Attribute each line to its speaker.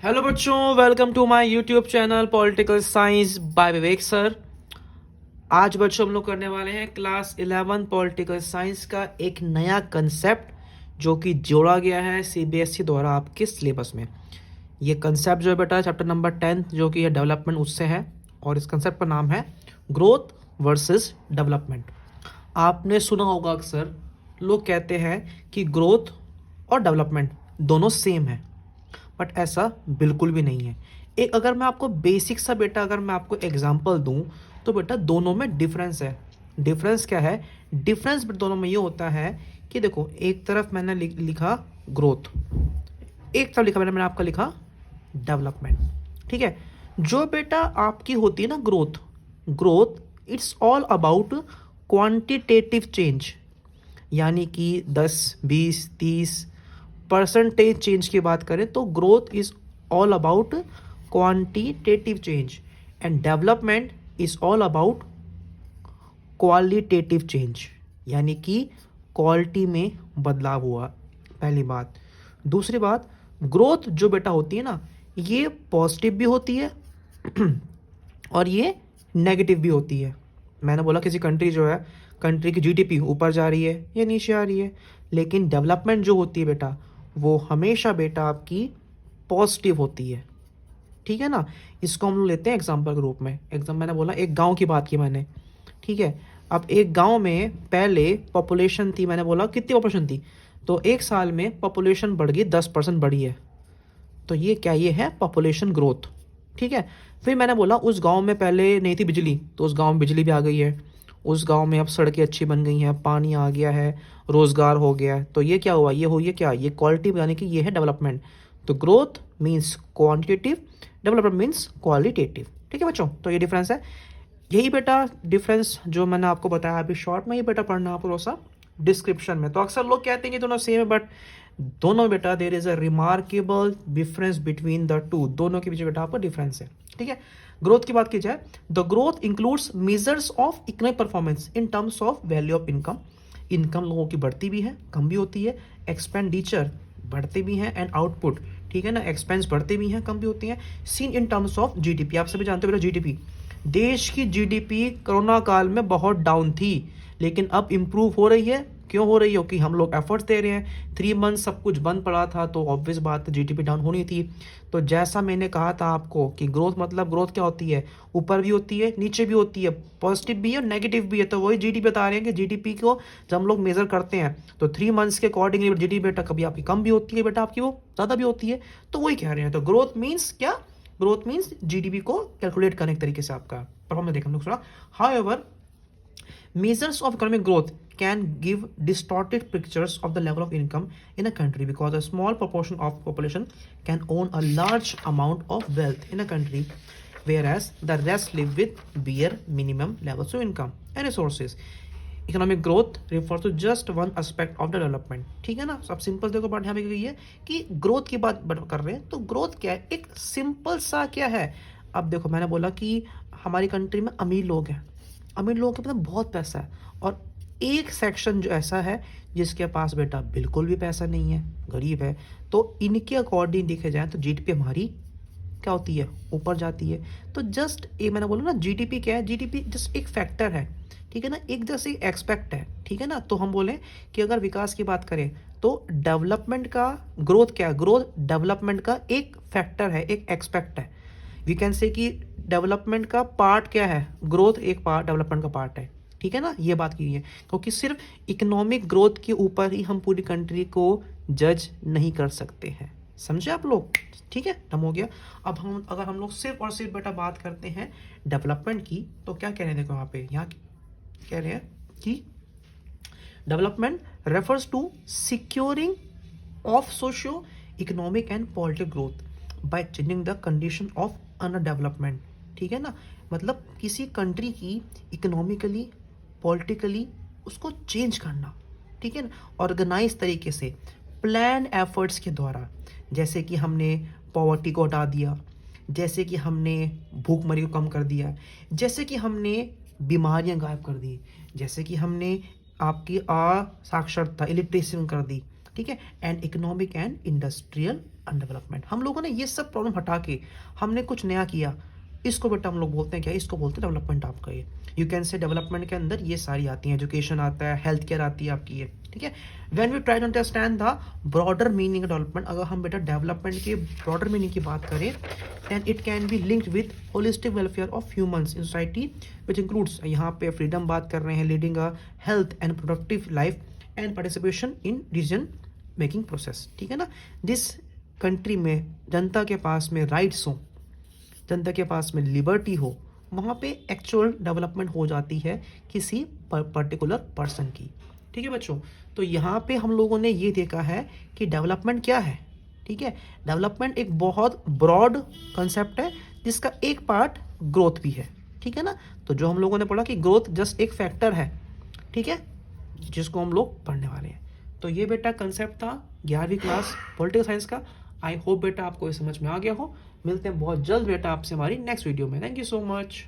Speaker 1: Hello बच्चों, welcome to my YouTube channel political science by Vivek sir. आज बच्चों हम लोग करने वाले हैं क्लास 11 पॉलिटिकल साइंस का एक नया कंसेप्ट जो कि जोड़ा गया है सीबीएसई द्वारा आपके सिलेबस में। ये कंसेप्ट जो है बेटा चैप्टर नंबर 10 जो कि है डेवलपमेंट उससे है, और इस कंसेप्ट का नाम है ग्रोथ वर्सेस डेवलपमेंट। आपने सुना होगा अक्सर लोग कहते हैं कि ग्रोथ और डेवलपमेंट दोनों सेम है, बट ऐसा बिल्कुल भी नहीं है। एक अगर मैं आपको बेसिक सा बेटा अगर मैं आपको एग्जांपल दूं तो बेटा दोनों में डिफरेंस है। डिफरेंस क्या है? डिफरेंस दोनों में ये होता है कि देखो, एक तरफ मैंने लिखा ग्रोथ, एक तरफ लिखा मैंने आपका लिखा डेवलपमेंट। ठीक है, जो बेटा आपकी होती है ना growth, growth it's all about quantitative change, यानी कि 10 20 30 परसेंटेज चेंज की बात करें तो growth is all about quantitative change, and development is all about qualitative change, यानी कि क्वालिटी में बदलाव हुआ। पहली बात। दूसरी बात, ग्रोथ जो बेटा होती है ना, ये पॉजिटिव भी होती है और ये नेगेटिव भी होती है। मैंने बोला किसी कंट्री जो है, कंट्री की जीडीपी ऊपर जा रही है या नीचे आ रही है, लेकिन डेवलपमेंट जो होती है बेटा वो हमेशा बेटा आपकी पॉजिटिव होती है। ठीक है ना। इसको हम लोग लेते हैं एग्जाम्पल के रूप में। मैंने बोला एक गांव की बात की मैंने। ठीक है, अब एक गांव में पहले पॉपुलेशन थी, मैंने बोला कितनी पॉपुलेशन थी, तो एक साल में पॉपुलेशन बढ़ गई, 10% बढ़ी है। तो ये क्या, ये है पॉपुलेशन ग्रोथ। ठीक है, फिर मैंने बोला उस गांव में पहले नहीं थी बिजली, तो उस गांव में बिजली भी आ गई है। उस गांव में अब सड़कें अच्छी बन गई हैं, पानी आ गया है, रोजगार हो गया है। तो ये क्या हुआ, ये हुई है क्या, ये क्वालिटी, यानी कि ये है डेवलपमेंट। तो growth means quantitative, development means qualitative. ठीक है बच्चों, तो ये डिफरेंस है। यही बेटा डिफरेंस जो मैंने आपको बताया अभी शॉर्ट में, ही बेटा पढ़ना आप थोड़ा सा डिस्क्रिप्शन में। तो अक्सर लोग कहते हैं कि दोनों सेम है, बट दोनों बेटा there is a remarkable difference between the two. दोनों के बीच बेटा आपको डिफरेंस है। ठीक है, ग्रोथ की बात की जाए, the growth includes measures of economic performance in terms of value of income. Income लोगों की बढ़ती भी है, कम भी होती है। एक्सपेंडिचर बढ़ते भी हैं, एंड आउटपुट, ठीक है ना, एक्सपेंस बढ़ते भी हैं, कम भी होती हैं। Seen in terms of GDP, आप सभी जानते हो बेटा जीडीपी, देश की जीडीपी कोरोना काल में बहुत डाउन थी, लेकिन अब इंप्रूव हो रही है। क्यों हो रही है? कि हम लोग एफर्ट्स दे रहे हैं। 3 मंथ सब कुछ बंद पड़ा था, तो ऑब्वियस बात है जीडीपी डाउन होनी थी। तो जैसा मैंने कहा था आपको कि ग्रोथ मतलब ग्रोथ क्या होती है, ऊपर भी होती है नीचे भी होती है, पॉजिटिव भी है और नेगेटिव भी है। तो वही जीडीपी बता रहे हैं कि जीडीपी को जब हम लोग मेजर करते हैं तो 3 मंथ्स के अकॉर्डिंगली जीडीपी बेटा कभी आपकी कम भी होती है बेटा, आपकी वो ज़्यादा भी होती है। तो वही कह रहे हैं। तो ग्रोथ मीन्स क्या, ग्रोथ मीन्स जीडीपी को कैलकुलेट करने के तरीके से आपका परफॉर्मेंस देखा हम लोग सुना। However, measures of economic growth can give distorted pictures of the level of income in a country, because a small proportion of population can own a large amount of wealth in a country, whereas the rest live with bare minimum levels of income and resources. Economic growth refer to just one aspect of the development. ठीक है ना। सब simple देखो बात यहाँ पे कही है कि ग्रोथ की बात कर रहे हैं, तो ग्रोथ क्या है, एक सिंपल सा क्या है। अब देखो मैंने बोला कि हमारी कंट्री में अमीर लोग हैं, अमीर लोगों के पास बहुत पैसा है, और एक सेक्शन जो ऐसा है जिसके पास बेटा बिल्कुल भी पैसा नहीं है, गरीब है। तो इनके अकॉर्डिंग देखे जाए तो जीडीपी हमारी क्या होती है, ऊपर जाती है। तो जस्ट ये मैंने बोला ना, जीडीपी क्या है, जीडीपी जस्ट एक फैक्टर है। ठीक है ना, एक जैसे एक्सपेक्ट है। ठीक है ना, तो हम बोलें कि अगर विकास की बात करें तो डेवलपमेंट का ग्रोथ क्या है, ग्रोथ डेवलपमेंट का एक फैक्टर है, एक एक्सपेक्ट है। वी कैन से कि डेवलपमेंट का पार्ट क्या है, ग्रोथ एक पार्ट डेवलपमेंट का पार्ट है। ठीक है ना, ये बात की है, क्योंकि सिर्फ इकोनॉमिक ग्रोथ के ऊपर ही हम पूरी कंट्री को जज नहीं कर सकते हैं। समझे आप लोग? ठीक है, डन हो गया। अब हम अगर हम लोग सिर्फ और सिर्फ बेटा बात करते हैं डेवलपमेंट की, तो क्या कह रहे हैं, देखो यहाँ पे, यहाँ कह रहे हैं कि development refers to securing of socio economic and political growth by changing the condition of under development. ठीक है ना, मतलब किसी कंट्री की इकोनॉमिकली पॉलिटिकली उसको चेंज करना। ठीक है ना, ऑर्गेनाइज तरीके से प्लान एफर्ट्स के द्वारा, जैसे कि हमने पॉवर्टी को हटा दिया, जैसे कि हमने भूखमरी को कम कर दिया, जैसे कि हमने बीमारियां गायब कर दी, जैसे कि हमने आपकी असाक्षरता इलिटरेसी कर दी, ठीक है, and economic and industrial undevelopment. हम लोगों ने ये सब प्रॉब्लम हटा के हमने कुछ नया किया, इसको बेटा हम लोग बोलते हैं क्या, इसको बोलते हैं डेवलपमेंट आपका। ये यू कैन से डेवलपमेंट के अंदर ये सारी आती हैं, एजुकेशन आता है, हेल्थ केयर आती है आपकी ये, ठीक है। When we try to understand the broader meaning development, अगर हम बेटा डेवलपमेंट के ब्रॉडर मीनिंग की बात करें, then it can be linked with holistic welfare of humans in society which includes, यहाँ पे फ्रीडम बात कर रहे हैं, leading a health and productive life and participation in decision making process, ठीक है ना। जिस कंट्री में जनता के पास में राइट्स हों, जनता के पास में लिबर्टी हो, वहाँ पे एक्चुअल डेवलपमेंट हो जाती है किसी पर्टिकुलर पर्सन की, ठीक है बच्चों। तो यहाँ पे हम लोगों ने ये देखा है कि डेवलपमेंट क्या है, ठीक है। डेवलपमेंट एक बहुत ब्रॉड कंसेप्ट है जिसका एक पार्ट ग्रोथ भी है, ठीक है ना। तो जो हम लोगों ने पढ़ा कि ग्रोथ जस्ट एक फैक्टर है, ठीक है, जिसको हम लोग पढ़ने वाले हैं। तो ये बेटा कंसेप्ट था 11वीं क्लास पॉलिटिकल साइंस का। आई होप बेटा आपको ये समझ में आ गया हो। मिलते हैं बहुत जल्द बेटा आपसे हमारी नेक्स्ट वीडियो में। Thank you so much.